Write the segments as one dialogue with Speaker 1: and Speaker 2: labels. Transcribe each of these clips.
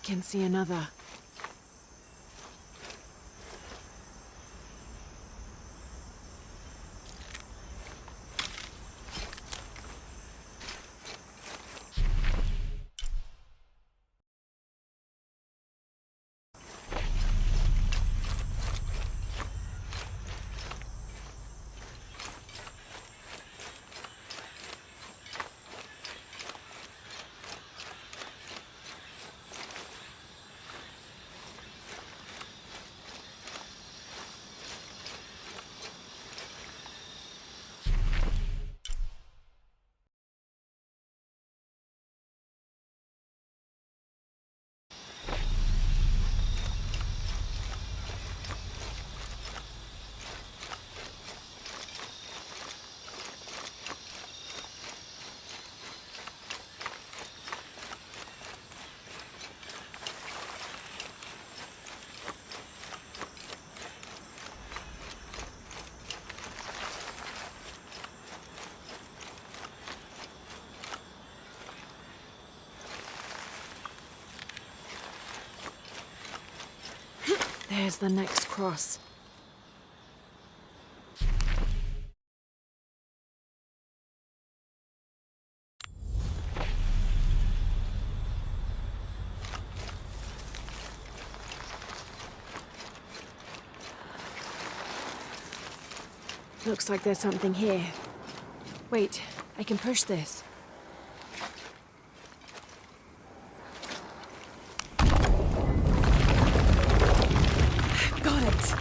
Speaker 1: can see another. There's the next cross. Looks like there's something here. Wait, I can push this. Got it!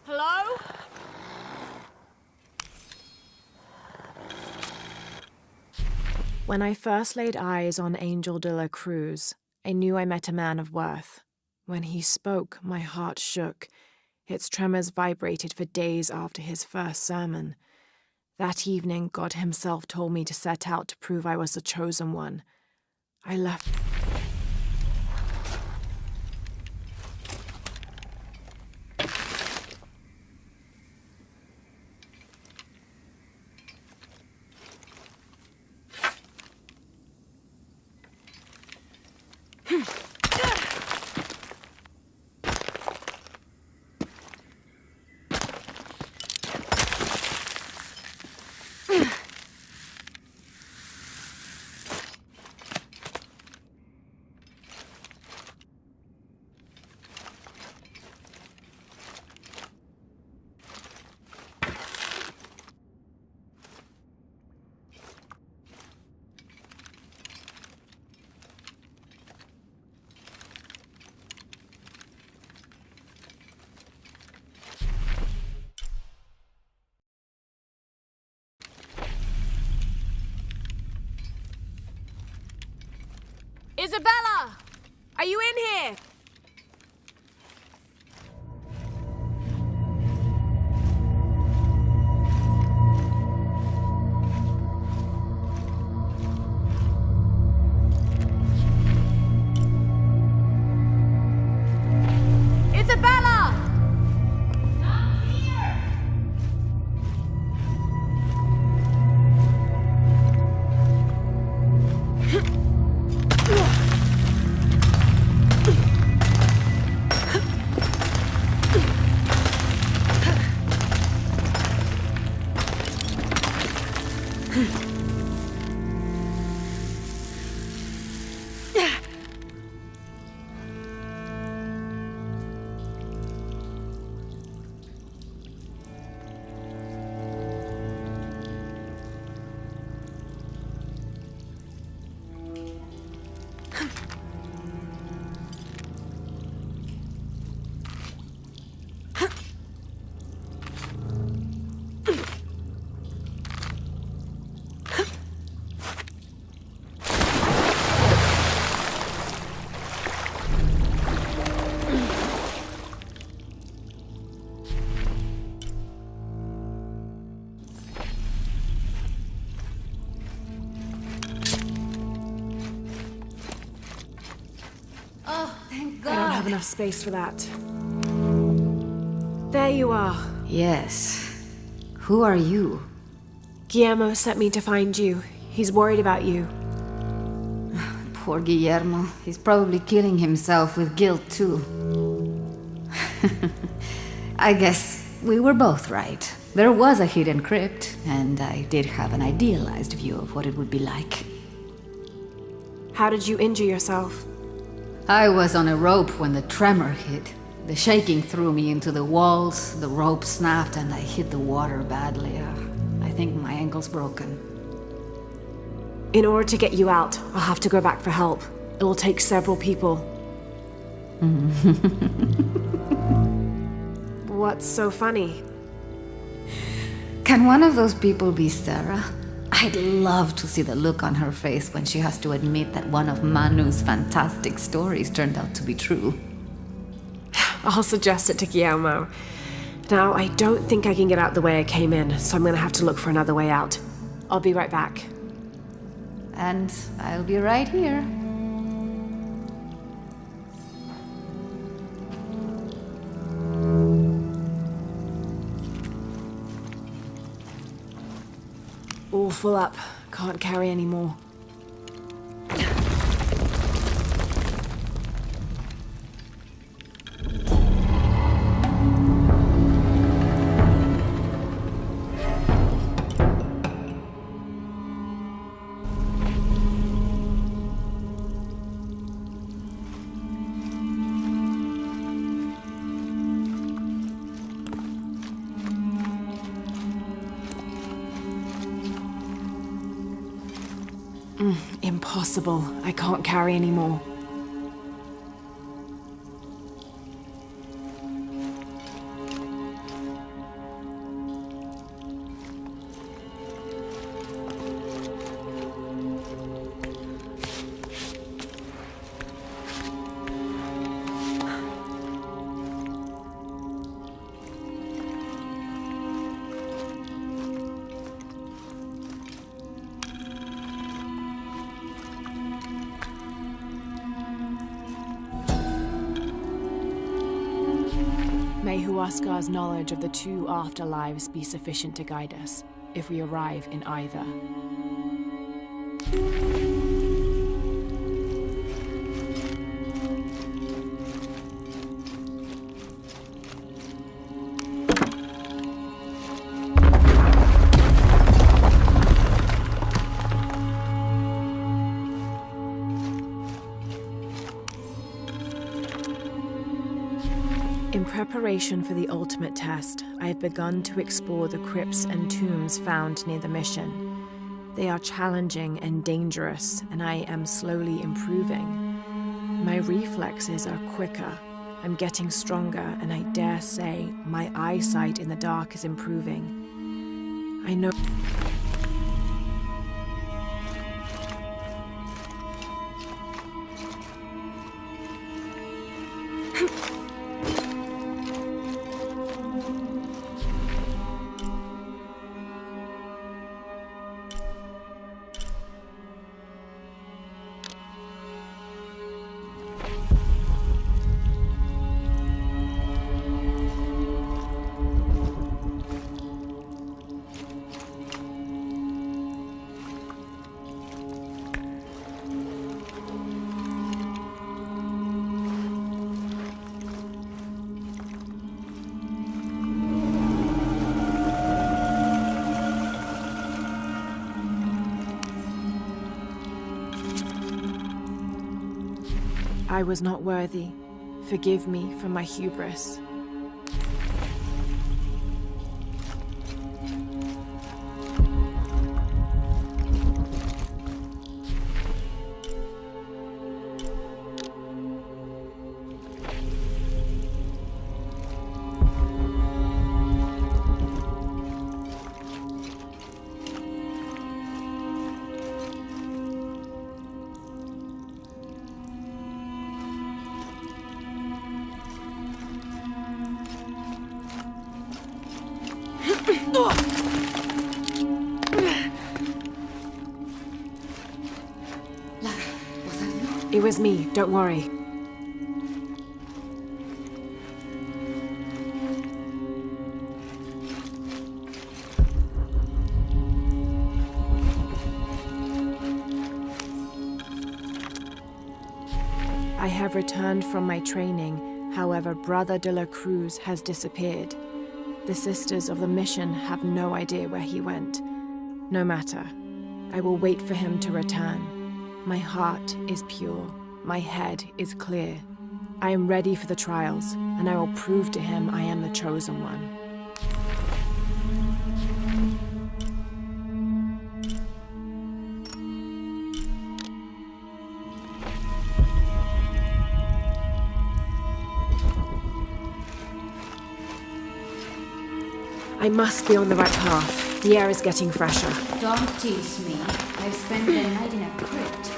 Speaker 1: Hello? When I first laid eyes on Angel de la Cruz, I knew I met a man of worth. When he spoke, my heart shook. Its tremors vibrated for days after his first sermon. That evening, God himself told me to set out to prove I was the chosen one. I left. Isabella! Are you in here? Isabella! Not here! have enough space for that. There you are.
Speaker 2: Yes. Who are you?
Speaker 1: Guillermo sent me to find you. He's worried about you.
Speaker 2: Poor Guillermo. He's probably killing himself with guilt, too. I guess we were both right. There was a hidden crypt, and I did have an idealized view of what it would be like.
Speaker 1: How did you injure yourself?
Speaker 2: I was on a rope when the tremor hit. The shaking threw me into the walls, the rope snapped, and I hit the water badly. I think my ankle's broken.
Speaker 1: In order to get you out, I'll have to go back for help. It'll take several people. What's so funny?
Speaker 2: Can one of those people be Sarah? I'd love to see the look on her face when she has to admit that one of Manu's fantastic stories turned out to be true.
Speaker 1: I'll suggest it to Guillermo. Now, I don't think I can get out the way I came in, so I'm gonna have to look for another way out. I'll be right back.
Speaker 2: And I'll be right here.
Speaker 1: All full up. Can't carry any more. Impossible. I can't carry any more. May Huascar's knowledge of the two afterlives be sufficient to guide us, if we arrive in either. In preparation for the ultimate test, I have begun to explore the crypts and tombs found near the mission. They are challenging and dangerous, and I am slowly improving. My reflexes are quicker, I'm getting stronger, and I dare say my eyesight in the dark is improving. I know... I was not worthy. Forgive me for my hubris.
Speaker 2: Lara, was that you?
Speaker 1: It was me, don't worry. have returned from my training, however, Brother de la Cruz has disappeared. The Sisters of the Mission have no idea where he went. No matter. I will wait for him to return. My heart is pure. My head is clear. I am ready for the trials, and I will prove to him I am the chosen one. I must be on the right path. The air is getting fresher.
Speaker 2: Don't tease me. I spent the night in a crypt.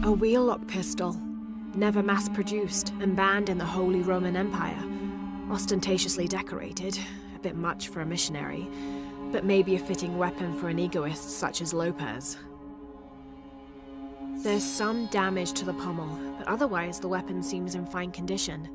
Speaker 1: A wheel-lock pistol, never mass-produced and banned in the Holy Roman Empire. Ostentatiously decorated, a bit much for a missionary, but maybe a fitting weapon for an egoist such as Lopez. There's some damage to the pommel, but otherwise the weapon seems in fine condition.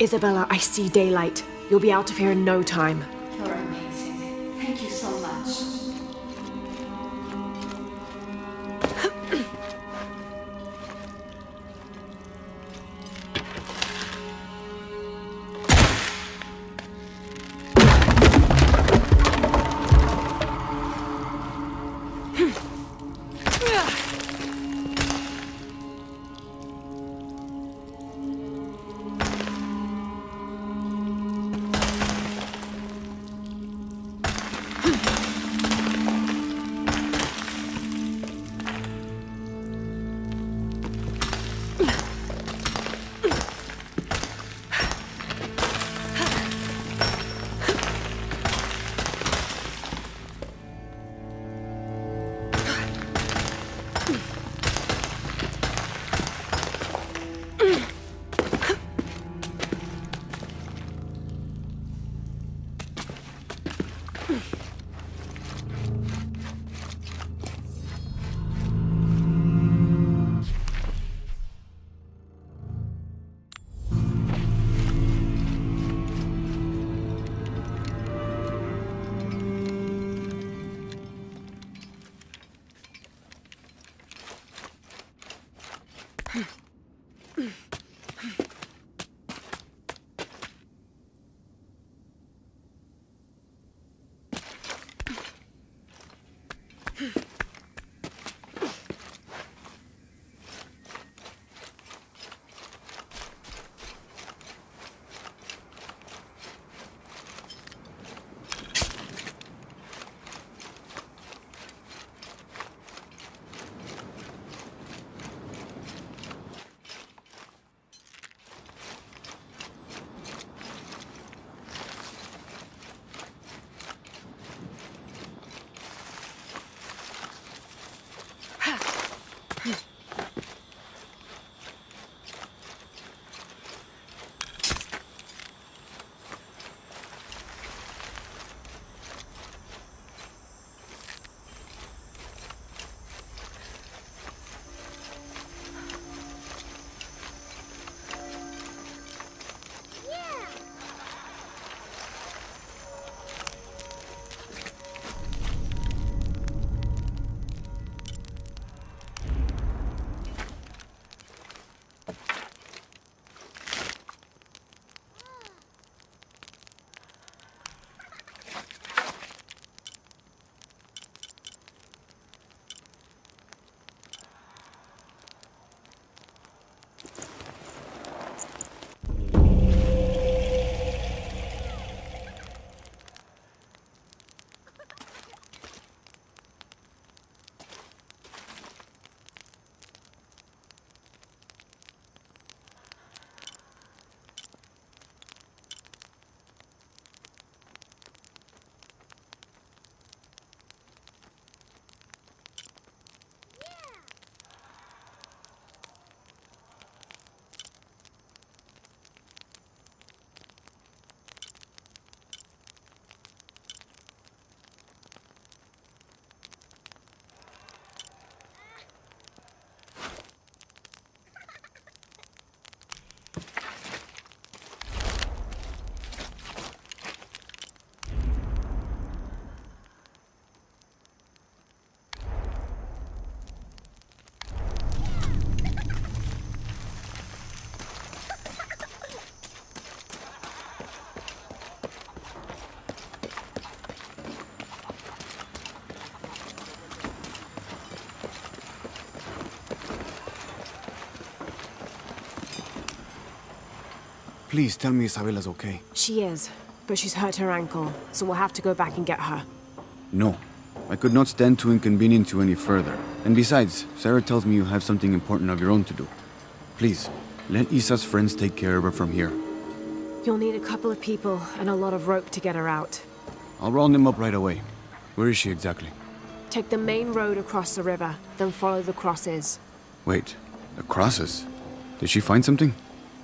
Speaker 1: Isabella, I see daylight. You'll be out of here in no time.
Speaker 2: You're amazing. Thank you so much.
Speaker 3: Please tell me Isabella's okay.
Speaker 1: She is, but she's hurt her ankle, so we'll have to go back and get her.
Speaker 3: No. I could not stand to inconvenience you any further. And besides, Sarah tells me you have something important of your own to do. Please, let Isa's friends take care of her from here.
Speaker 1: You'll need a couple of people and a lot of rope to get her out.
Speaker 3: I'll round them up right away. Where is she exactly?
Speaker 1: Take the main road across the river, then follow the crosses.
Speaker 3: Wait, the crosses? Did she find something?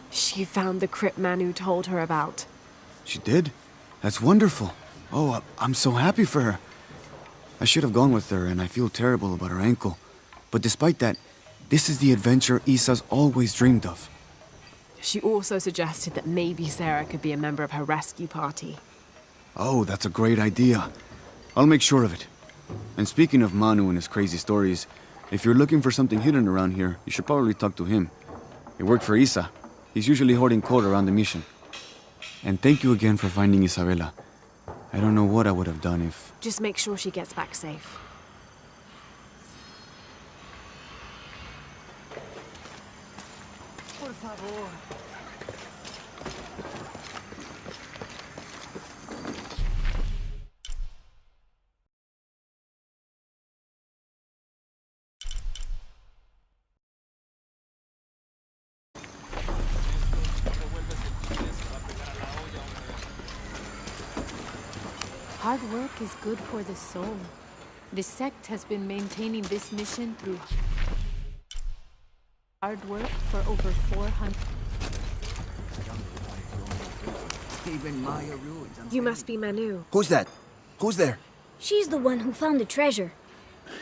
Speaker 1: She found the crypt Manu told her about.
Speaker 3: She did? That's wonderful. Oh, I'm so happy for her. I should have gone with her, and I feel terrible about her ankle. But despite that, this is the adventure Isa's always dreamed of.
Speaker 1: She also suggested that maybe Sarah could be a member of her rescue party.
Speaker 3: Oh, that's a great idea. I'll make sure of it. And speaking of Manu and his crazy stories, if you're looking for something hidden around here, you should probably talk to him. He worked for Isa. He's usually hoarding code around the mission. And thank you again for finding Isabella. I don't know what I would have done if...
Speaker 1: Just make sure she gets back safe.
Speaker 4: Por favor.
Speaker 5: Hard work is good for the soul. The sect has been maintaining this mission through hard work for over 400.
Speaker 4: Even Maya ruins.
Speaker 1: You must be Manu.
Speaker 6: Who's that? Who's there?
Speaker 7: She's the one who found the treasure.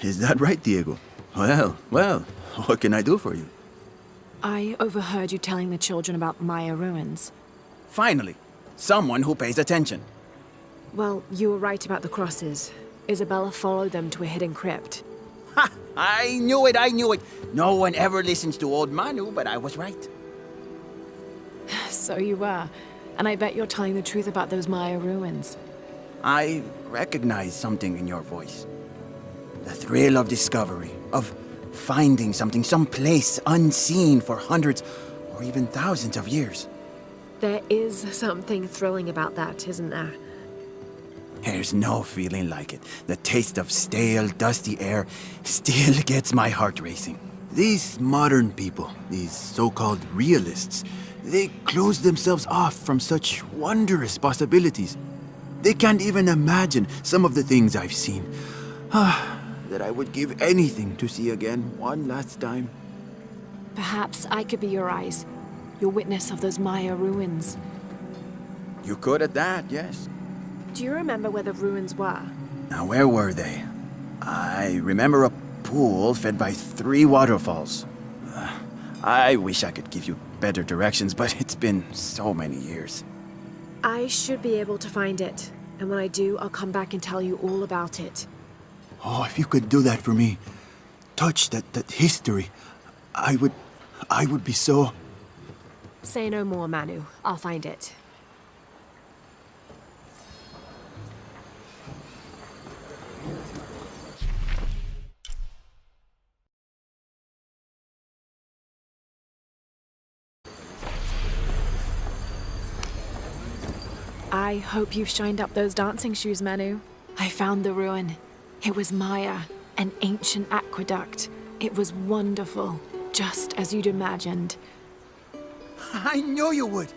Speaker 6: Is that right, Diego? Well, what can I do for you?
Speaker 1: I overheard you telling the children about Maya ruins.
Speaker 6: Finally, someone who pays attention.
Speaker 1: Well, you were right about the crosses. Isabella followed them to a hidden crypt.
Speaker 6: Ha! I knew it! No one ever listens to old Manu, but I was right.
Speaker 1: So you were. And I bet you're telling the truth about those Maya ruins.
Speaker 6: I recognize something in your voice. The thrill of discovery, of finding something someplace unseen for hundreds or even thousands of years.
Speaker 1: There is something thrilling about that, isn't there?
Speaker 6: There's no feeling like it. The taste of stale, dusty air still gets my heart racing. These modern people, these so-called realists, they close themselves off from such wondrous possibilities. They can't even imagine some of the things I've seen. That I would give anything to see again one last time.
Speaker 1: Perhaps I could be your eyes, your witness of those Maya ruins.
Speaker 6: You could at that, yes.
Speaker 1: Do you remember where the ruins were?
Speaker 6: Now, where were they? I remember a pool fed by 3 waterfalls. I wish I could give you better directions, but it's been so many years.
Speaker 1: I should be able to find it. And when I do, I'll come back and tell you all about it.
Speaker 6: Oh, if you could do that for me. Touch that history. I would be so...
Speaker 1: Say no more, Manu. I'll find it. I hope you've shined up those dancing shoes, Manu. I found the ruin. It was Maya, an ancient aqueduct. It was wonderful, just as you'd imagined.
Speaker 6: I knew you would!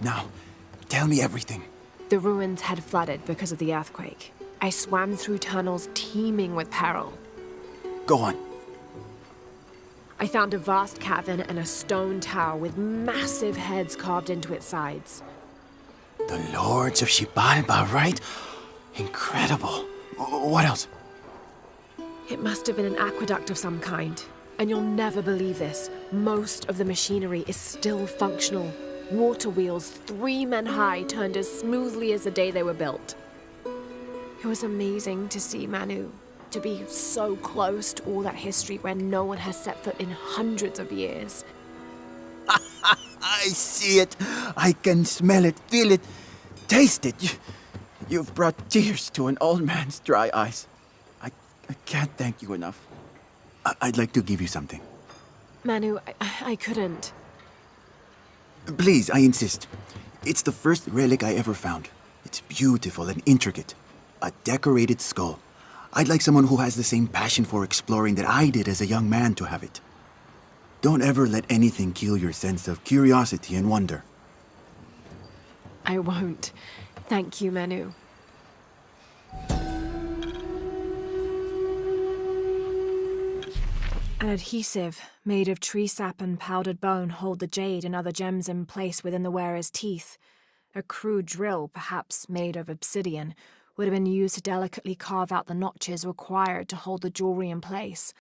Speaker 6: Now, tell me everything.
Speaker 1: The ruins had flooded because of the earthquake. I swam through tunnels teeming with peril.
Speaker 6: Go on.
Speaker 1: I found a vast cavern and a stone tower with massive heads carved into its sides.
Speaker 6: The Lords of Xibalba, right? Incredible. What else?
Speaker 1: It must have been an aqueduct of some kind. And you'll never believe this. Most of the machinery is still functional. Water wheels 3 men high turned as smoothly as the day they were built. It was amazing to see, Manu. To be so close to all that history where no one has set foot in hundreds of years.
Speaker 6: I see it. I can smell it, feel it, taste it. You've brought tears to an old man's dry eyes. I can't thank you enough. I'd like to give you something.
Speaker 1: Manu, I couldn't.
Speaker 6: Please, I insist. It's the first relic I ever found. It's beautiful and intricate. A decorated skull. I'd like someone who has the same passion for exploring that I did as a young man to have it. Don't ever let anything kill your sense of curiosity and wonder.
Speaker 1: I won't. Thank you, Menu. An adhesive made of tree sap and powdered bone hold the jade and other gems in place within the wearer's teeth. A crude drill, perhaps made of obsidian, would have been used to delicately carve out the notches required to hold the jewelry in place.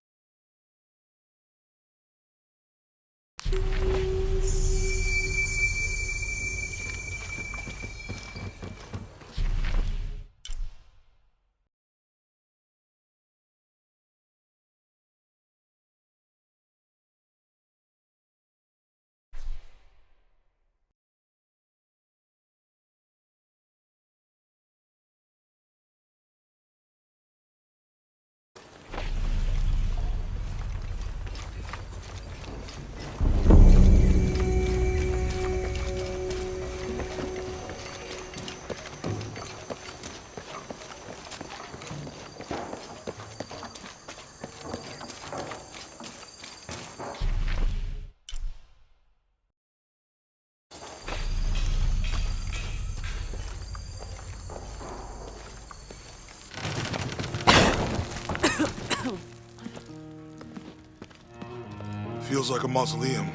Speaker 8: Feels like a mausoleum.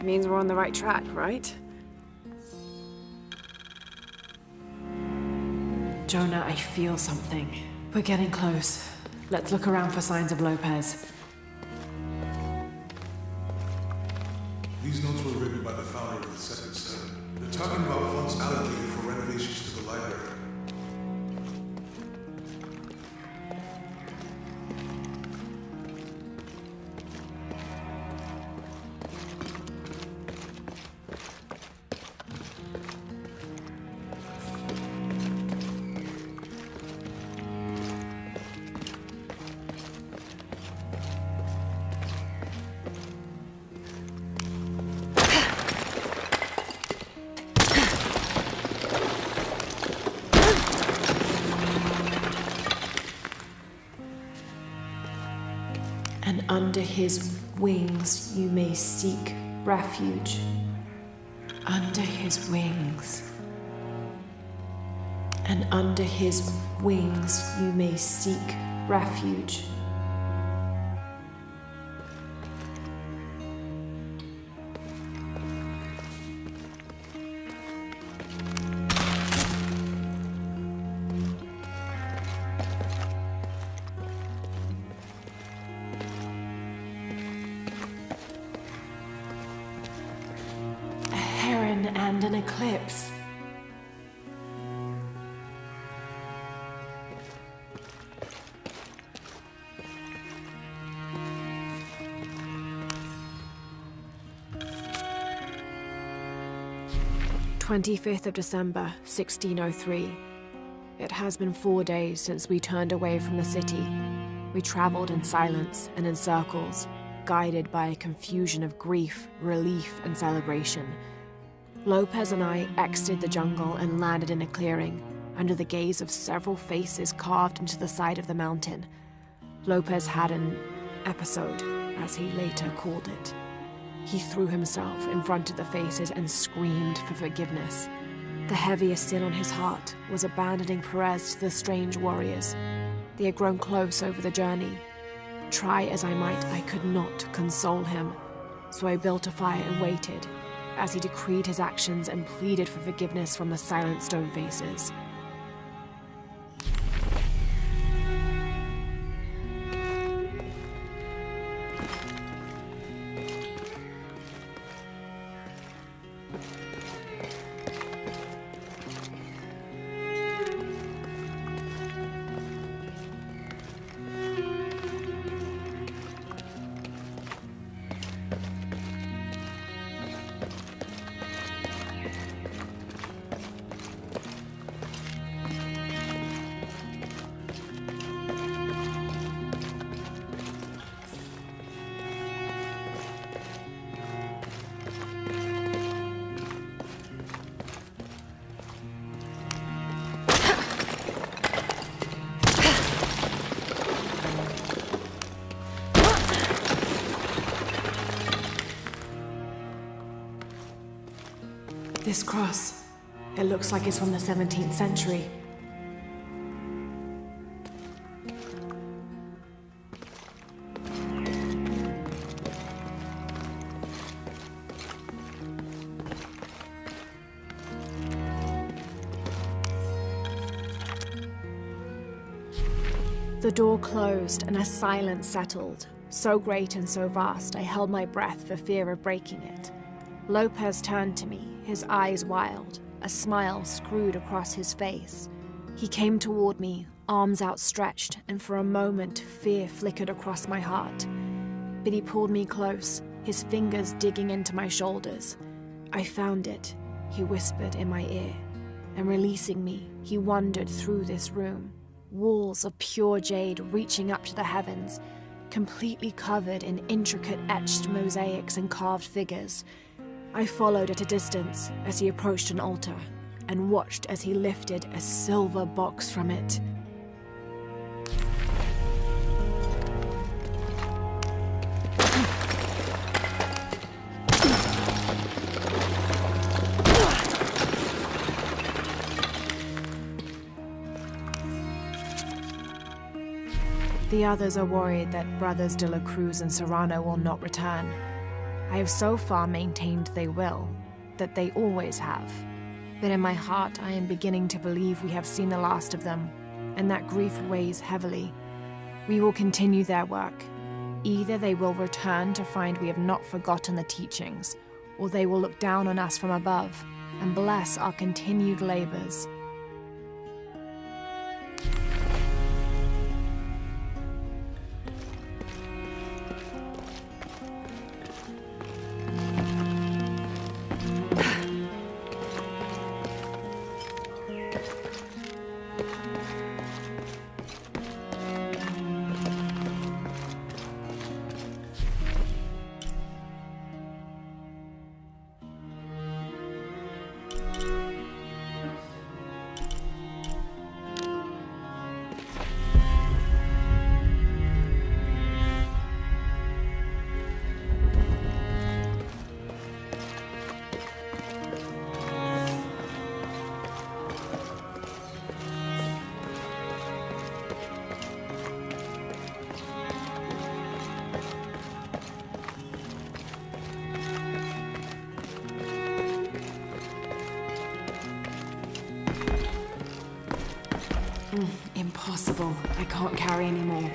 Speaker 1: Means we're on the right track, right? Jonah, I feel something. We're getting close. Let's look around for signs of Lopez.
Speaker 8: These notes were written by the founder of the Second Cell. They're talking about funds allocated for renovations to the library.
Speaker 1: And under his wings you may seek refuge. Under his wings. And under his wings you may seek refuge. And an eclipse. "25th of December, 1603. It has been 4 days since we turned away from the city. We traveled in silence and in circles, guided by a confusion of grief, relief, and celebration. Lopez and I exited the jungle and landed in a clearing, under the gaze of several faces carved into the side of the mountain. Lopez had an episode, as he later called it. He threw himself in front of the faces and screamed for forgiveness. The heaviest sin on his heart was abandoning Perez to the strange warriors. They had grown close over the journey. Try as I might, I could not console him, so I built a fire and waited, as he decreed his actions and pleaded for forgiveness from the silent stone faces. This cross, it looks like it's from the 17th century. The door closed and a silence settled, so great and so vast I held my breath for fear of breaking it. Lopez turned to me, his eyes wild, a smile screwed across his face. He came toward me, arms outstretched, and for a moment fear flickered across my heart. But he pulled me close, his fingers digging into my shoulders. I found it, he whispered in my ear, and releasing me, he wandered through this room. Walls of pure jade reaching up to the heavens, completely covered in intricate etched mosaics and carved figures. I followed at a distance as he approached an altar, and watched as he lifted a silver box from it. The others are worried that Brothers de la Cruz and Serrano will not return. I have so far maintained they will, that they always have. But in my heart I am beginning to believe we have seen the last of them, and that grief weighs heavily. We will continue their work. Either they will return to find we have not forgotten the teachings, or they will look down on us from above and bless our continued labors. Impossible. I can't carry anymore.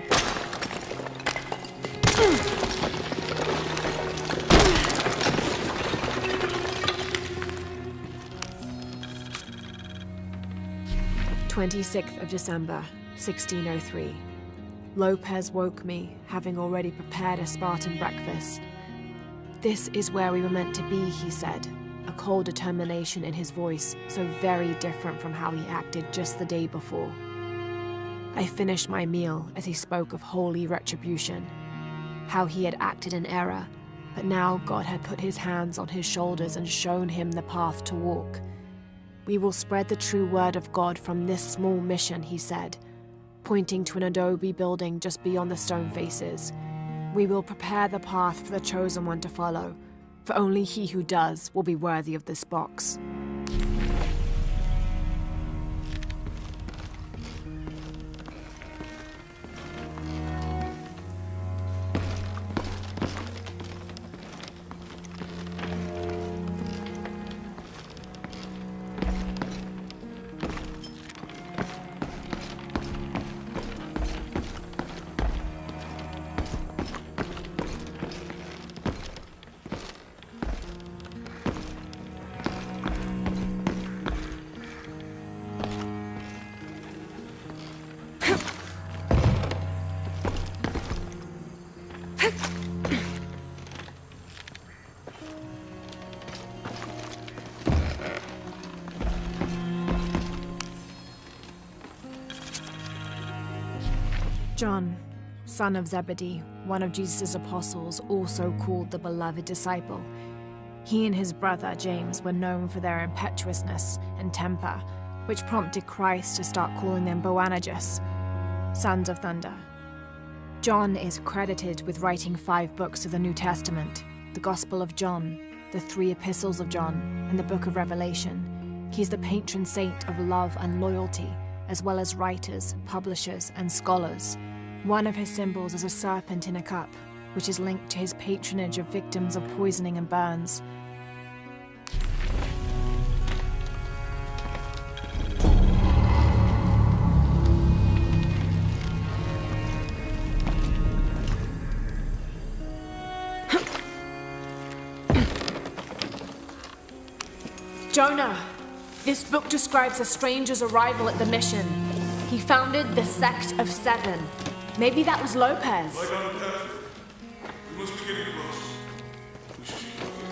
Speaker 1: December 16th, 1603. Lopez woke me, having already prepared a Spartan breakfast. This is where we were meant to be, he said, a cold determination in his voice, so very different from how he acted just the day before. I finished my meal as he spoke of holy retribution, how he had acted in error, but now God had put his hands on his shoulders and shown him the path to walk. We will spread the true word of God from this small mission, he said, pointing to an adobe building just beyond the stone faces. We will prepare the path for the chosen one to follow, for only he who does will be worthy of this box. John, son of Zebedee, one of Jesus' apostles, also called the beloved disciple. He and his brother James were known for their impetuousness and temper, which prompted Christ to start calling them Boanerges, sons of thunder. John is credited with writing 5 books of the New Testament, the Gospel of John, the 3 epistles of John, and the book of Revelation. He's the patron saint of love and loyalty, as well as writers, publishers, and scholars. One of his symbols is a serpent in a cup, which is linked to his patronage of victims of poisoning and burns. Jonah! This book describes a stranger's arrival at the mission. He founded the Sect of Seven. Maybe that was Lopez.
Speaker 8: Right on the path. We must be getting close. We should keep looking.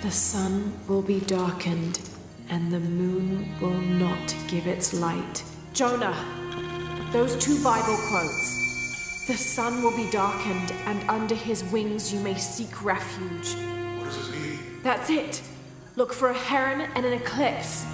Speaker 1: The sun will be darkened, and the moon will not give its light. Jonah, those 2 Bible quotes. The sun will be darkened, and under his wings you may seek refuge.
Speaker 8: What does it mean?
Speaker 1: That's it. Look for a heron and an eclipse.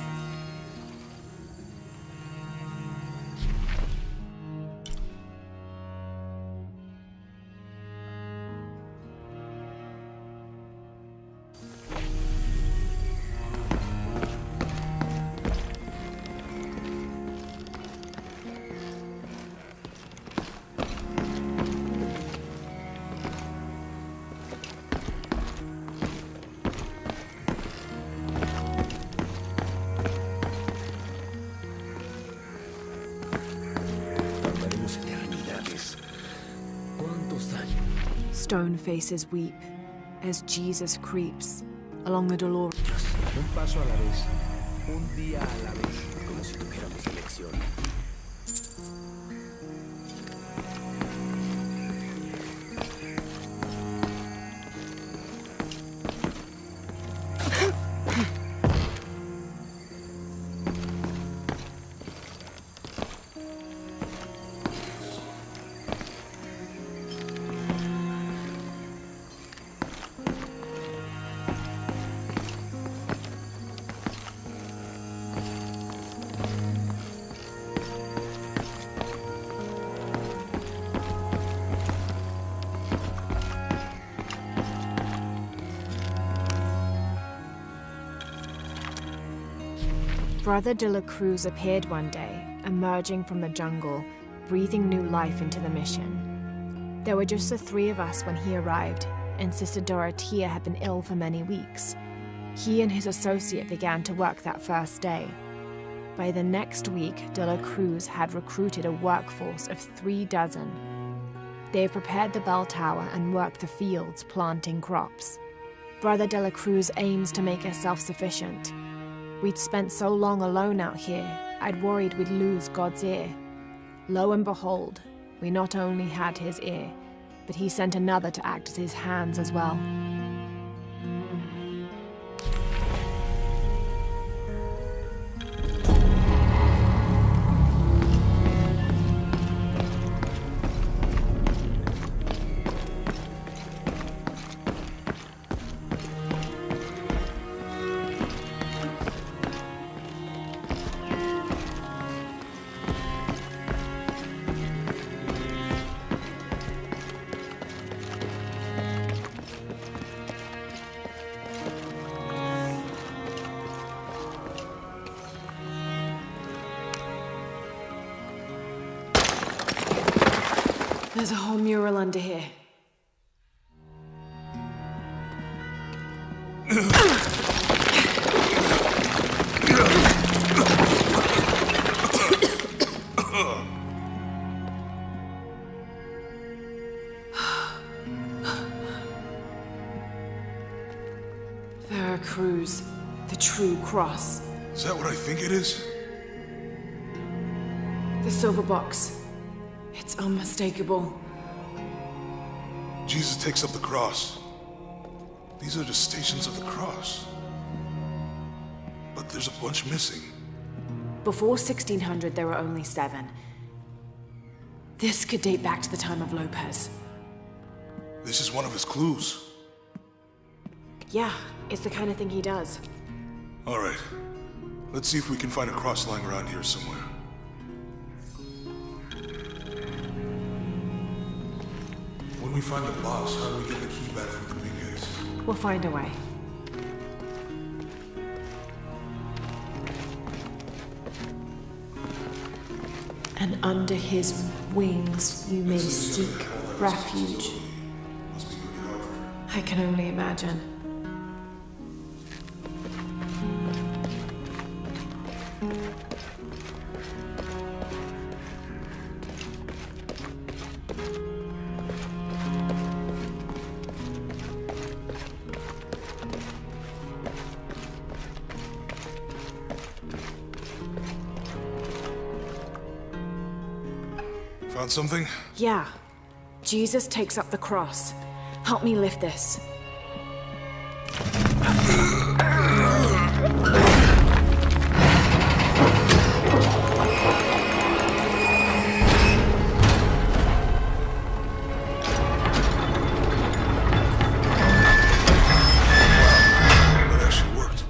Speaker 4: Tardaremos eternidades. ¿Cuántos años?
Speaker 1: Stone faces weep as Jesus creeps along the Dolores.
Speaker 4: Un paso a la vez. Un día a la vez. Como si tuviéramos elección.
Speaker 1: Brother de la Cruz appeared one day, emerging from the jungle, breathing new life into the mission. There were just the 3 of us when he arrived, and Sister Dorothea had been ill for many weeks. He and his associate began to work that first day. By the next week, de la Cruz had recruited a workforce of 3 dozen. They have prepared the bell tower and worked the fields, planting crops. Brother de la Cruz aims to make us self-sufficient. We'd spent so long alone out here, I'd worried we'd lose God's ear. Lo and behold, we not only had his ear, but he sent another to act as his hands as well. There's a whole mural under here. Cruz. The true cross.
Speaker 8: Is that what I think it is?
Speaker 1: The silver box. It's unmistakable.
Speaker 8: Jesus takes up the cross. These are the stations of the cross. But there's a bunch missing.
Speaker 1: Before 1600, there were only 7. This could date back to the time of Lopez.
Speaker 8: This is one of his clues.
Speaker 1: Yeah, it's the kind of thing he does.
Speaker 8: All right. Let's see if we can find a cross lying around here somewhere. When we find the box, how do we get the key back from Dominguez?
Speaker 1: We'll find a way. And under his wings you may seek refuge.
Speaker 8: Must be pretty hard for him.
Speaker 1: I can only imagine.
Speaker 8: Found something?
Speaker 1: Yeah. Jesus takes up the cross. Help me lift this.
Speaker 8: That actually worked.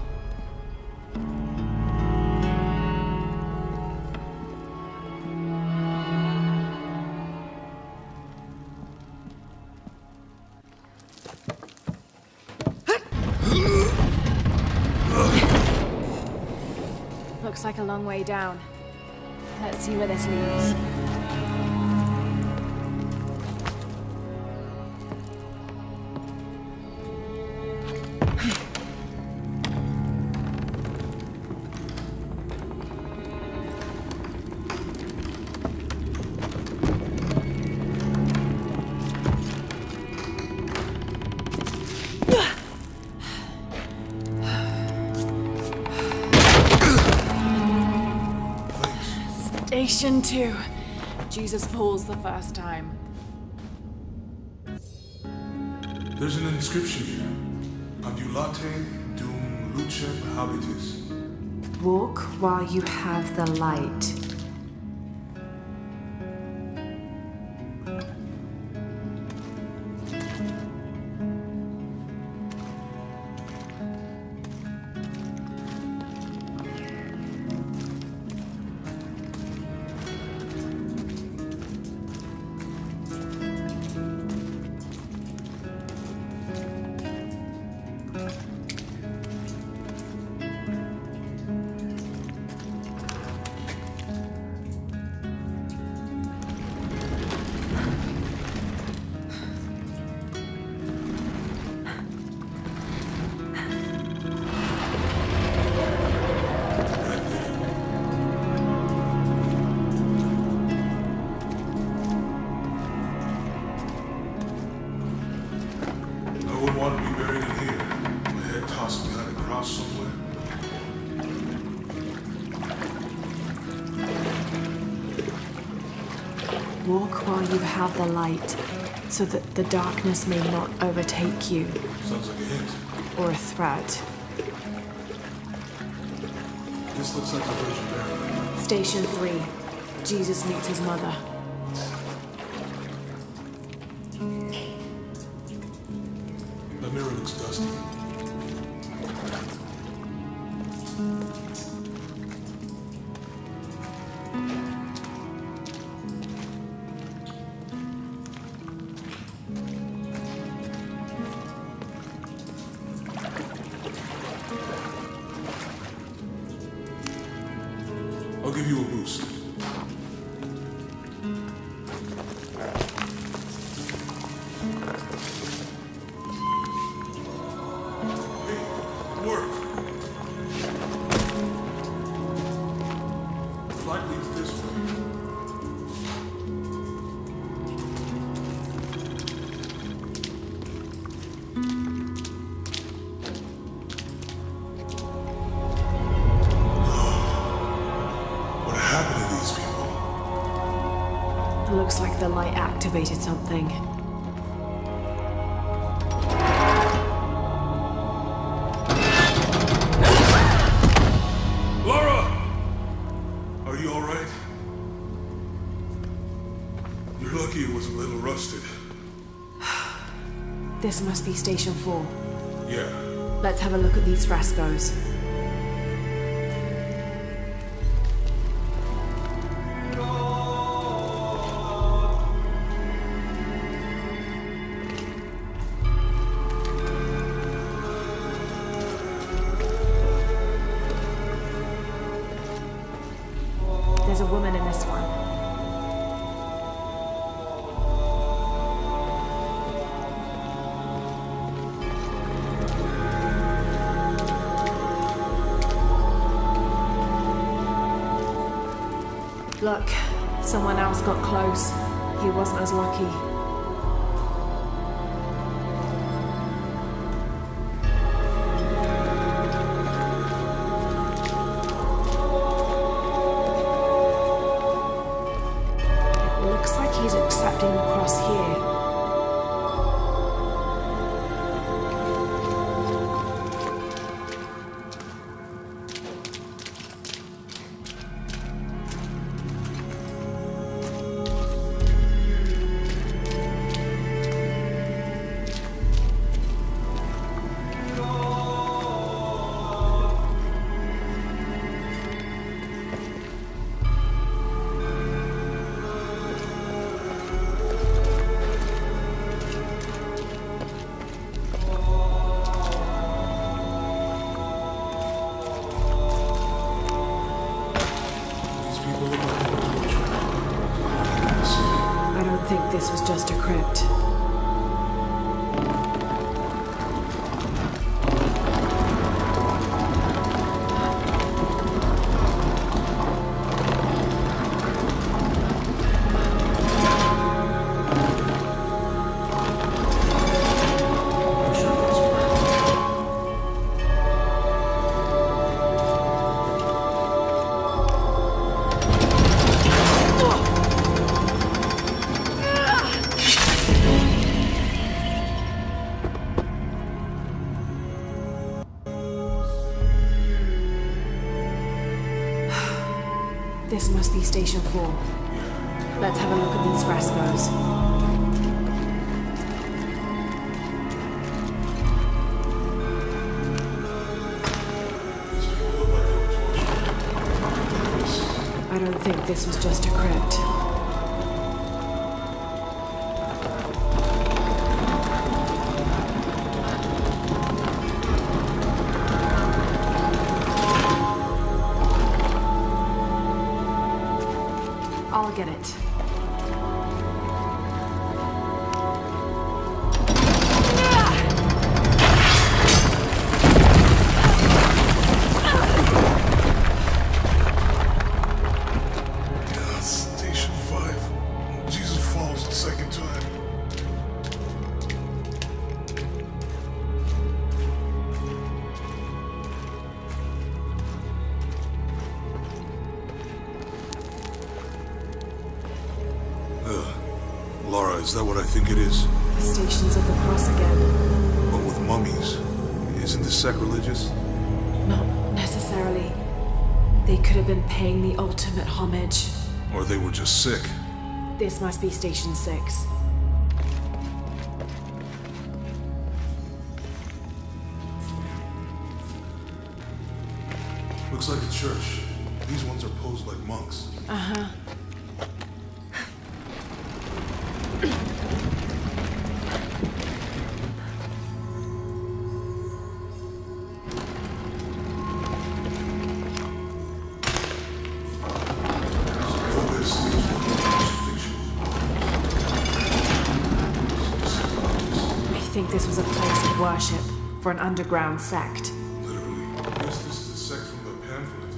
Speaker 1: Looks like a long way down. Let's see where this leads. Station 2. Jesus falls the first time.
Speaker 8: There's an inscription here. Adulate dum lucem habitis.
Speaker 2: Walk while you have the light.
Speaker 8: I wouldn't want to be buried in here. My head tossed behind a cross somewhere.
Speaker 1: Walk while you have the light, so that the darkness may not overtake you,
Speaker 8: Sounds like a hint.
Speaker 1: or a threat.
Speaker 8: This looks like the Virgin Mary.
Speaker 1: Station 3. Jesus meets his mother.
Speaker 8: The mirror looks dusty. I'll give you a boost. Hey, it worked. The light leads this way.
Speaker 1: Looks like the light activated something.
Speaker 8: Laura! Are you alright? You're lucky it was a little rusted.
Speaker 1: This must be Station 4.
Speaker 8: Yeah.
Speaker 1: Let's have a look at these frescoes. There's a woman in this one. Look, someone else got close. He wasn't as lucky. It looks like he's accepting the cross here.
Speaker 8: These people look like they were tortured.
Speaker 1: I don't think this was just a crypt.
Speaker 8: I'm sure that's where.
Speaker 1: This must be Station 4. Let's have a look at these frescoes.
Speaker 8: These people look like they were tortured.
Speaker 1: I don't think this was just a crypt. I'll get it.
Speaker 8: Yeah, Station 5. Jesus falls the second time. Laura, is that what I think it is?
Speaker 1: The Stations of the Cross again.
Speaker 8: But with mummies. Isn't this sacrilegious?
Speaker 1: Not necessarily. They could have been paying the ultimate homage.
Speaker 8: Or they were just sick?
Speaker 1: This must be Station 6.
Speaker 8: Looks like a church. These ones are posed like monks.
Speaker 1: Uh-huh.
Speaker 8: All this leaves with a crucifixion.
Speaker 1: I think this was a place of worship for an underground sect.
Speaker 8: Literally. I guess this is a sect from the pamphlet.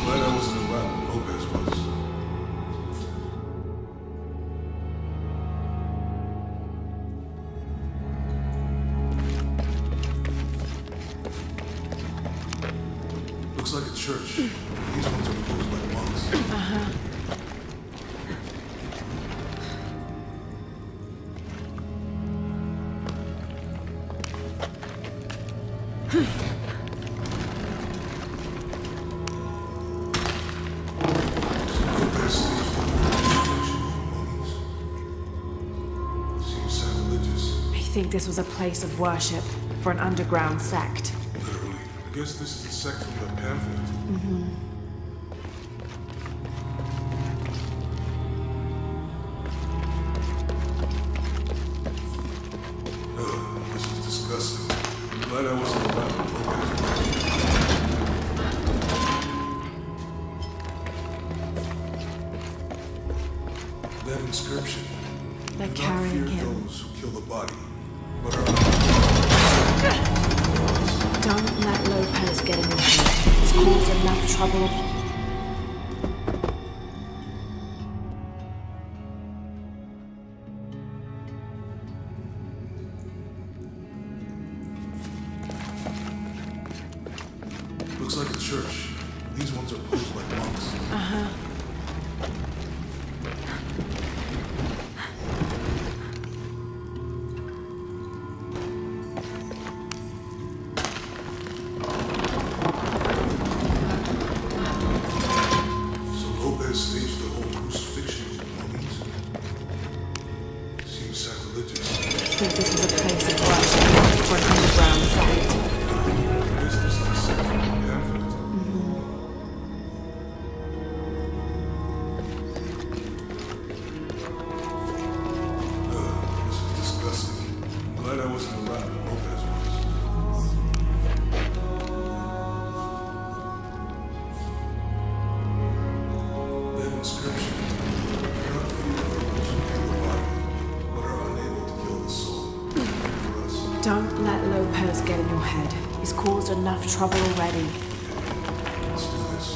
Speaker 8: Glad I wasn't around when Lopez was. church. These ones are posed like monks. Lopez staged the mummies. Seems sacrilegious.
Speaker 1: I think this was a place of worship for an underground sect.
Speaker 8: Literally. I guess this is the sect from that pamphlet. This is disgusting. I'm glad I wasn't around when Lopez was. That inscription.
Speaker 1: They're
Speaker 8: Do not
Speaker 1: carrying
Speaker 8: fear
Speaker 1: him.
Speaker 8: those who kill the body, but are
Speaker 1: Don't let Lopez get in your head. It's caused enough trouble.
Speaker 8: Looks like a church. These ones are posed like monks. So Lopez staged the whole crucifixion with mummies? Seems sacrilegious.
Speaker 1: I think this was a place of worship for an underground sect.
Speaker 8: I guess this is the sect from the pamphlet. This is disgusting. I'm glad I wasn't around when Lopez was. That inscription. Do not fear those who kill the body, but are unable to kill the soul. For us.
Speaker 1: Don't let Lopez get in your head. He's caused enough trouble already.
Speaker 8: Let's do this.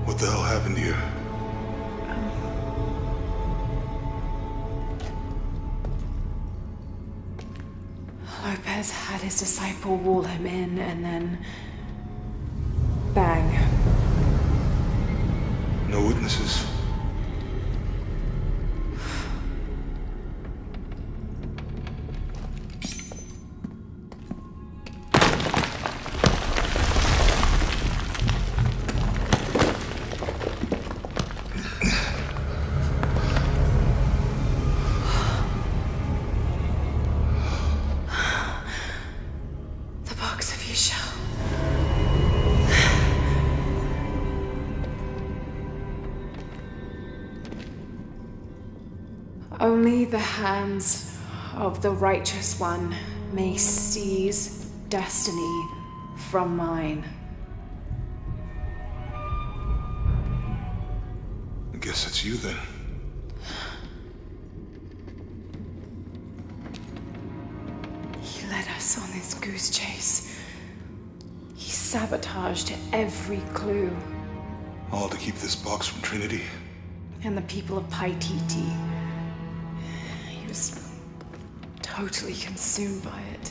Speaker 8: What the hell happened here?
Speaker 1: Lopez had his disciple wall him in, and then... bang.
Speaker 8: No witnesses.
Speaker 1: The box of Yeshua. Only the hands of the righteous one may seize destiny from mine.
Speaker 8: I guess it's you then.
Speaker 1: He led us on this goose chase. He sabotaged every clue.
Speaker 8: All to keep this box from Trinity.
Speaker 1: And the people of Paititi. He was totally consumed by it.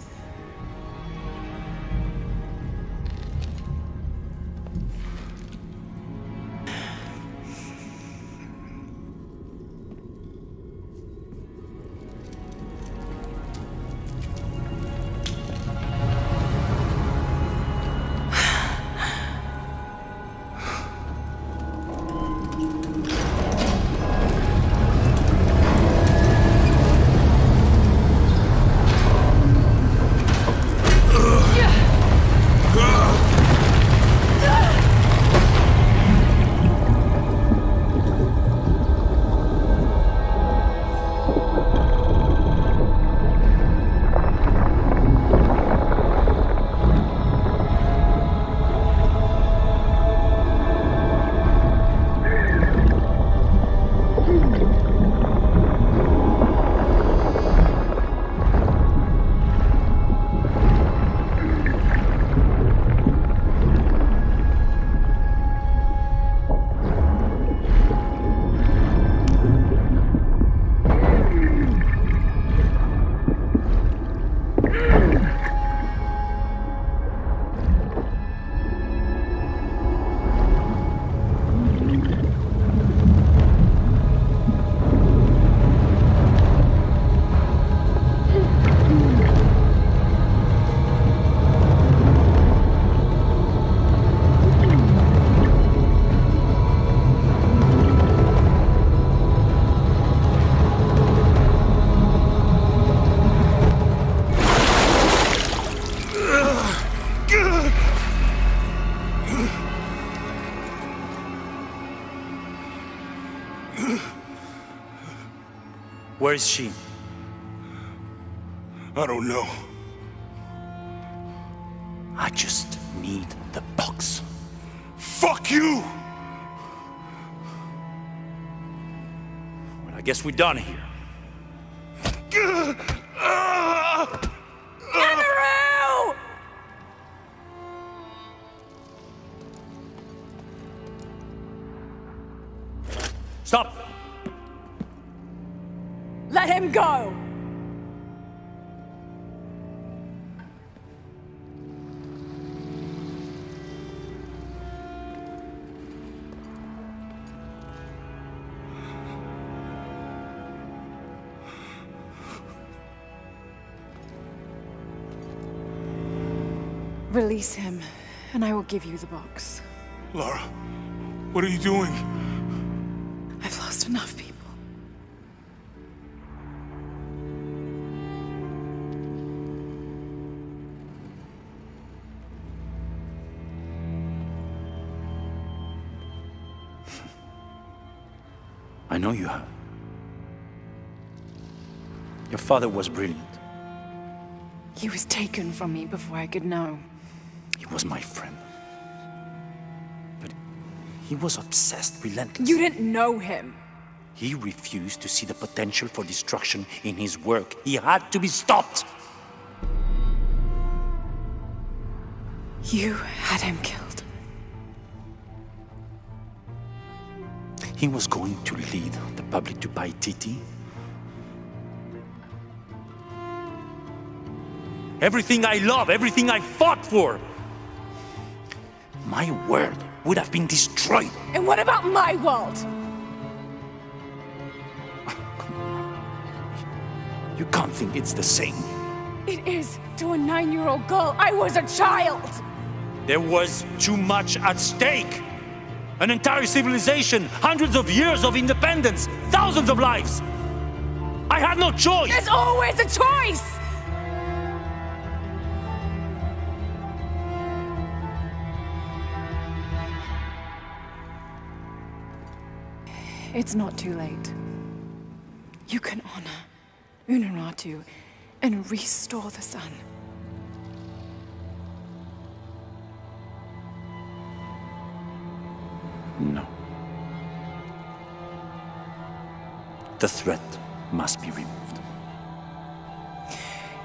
Speaker 9: Where is she?
Speaker 8: I don't know.
Speaker 9: I just need the box.
Speaker 8: Fuck you!
Speaker 9: Well, I guess we're done here. Stop!
Speaker 1: Let him go! Release him, and I will give you the box.
Speaker 8: Lara, what are you doing?
Speaker 1: I've lost enough people.
Speaker 9: I know you have. Your father was brilliant.
Speaker 1: He was taken from me before I could know.
Speaker 9: He was my friend. But he was obsessed, relentless.
Speaker 1: You didn't know him.
Speaker 9: He refused to see the potential for destruction in his work. He had to be stopped.
Speaker 1: You had him killed.
Speaker 9: He was going to lead the public to Paititi. Everything I love, everything I fought for. My world would have been destroyed.
Speaker 1: And what about my world?
Speaker 9: You can't think it's the same.
Speaker 1: It is to a 9-year-old girl. I was a child.
Speaker 9: There was too much at stake. An entire civilization, hundreds of years of independence, thousands of lives. I had no choice.
Speaker 1: There's always a choice. It's not too late. You can honor Unuratu and restore the sun.
Speaker 9: No. The threat must be removed.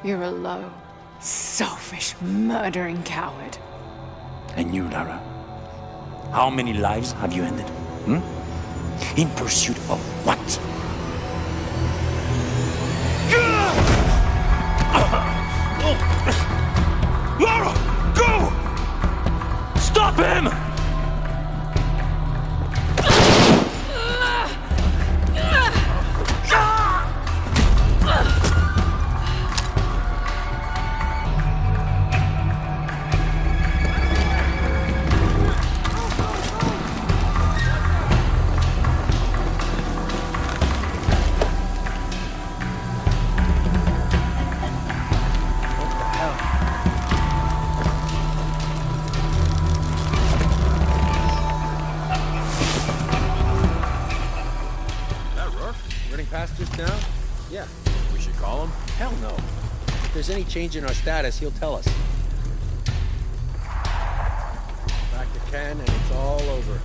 Speaker 1: You're a low, selfish, murdering coward.
Speaker 9: And you, Lara? How many lives have you ended? In pursuit of what?
Speaker 8: Lara, go!
Speaker 9: Stop him!
Speaker 4: Past just now? Yeah. We should call him? Hell no. If there's any change in our status, he'll tell us. Back to Ken, and it's all over.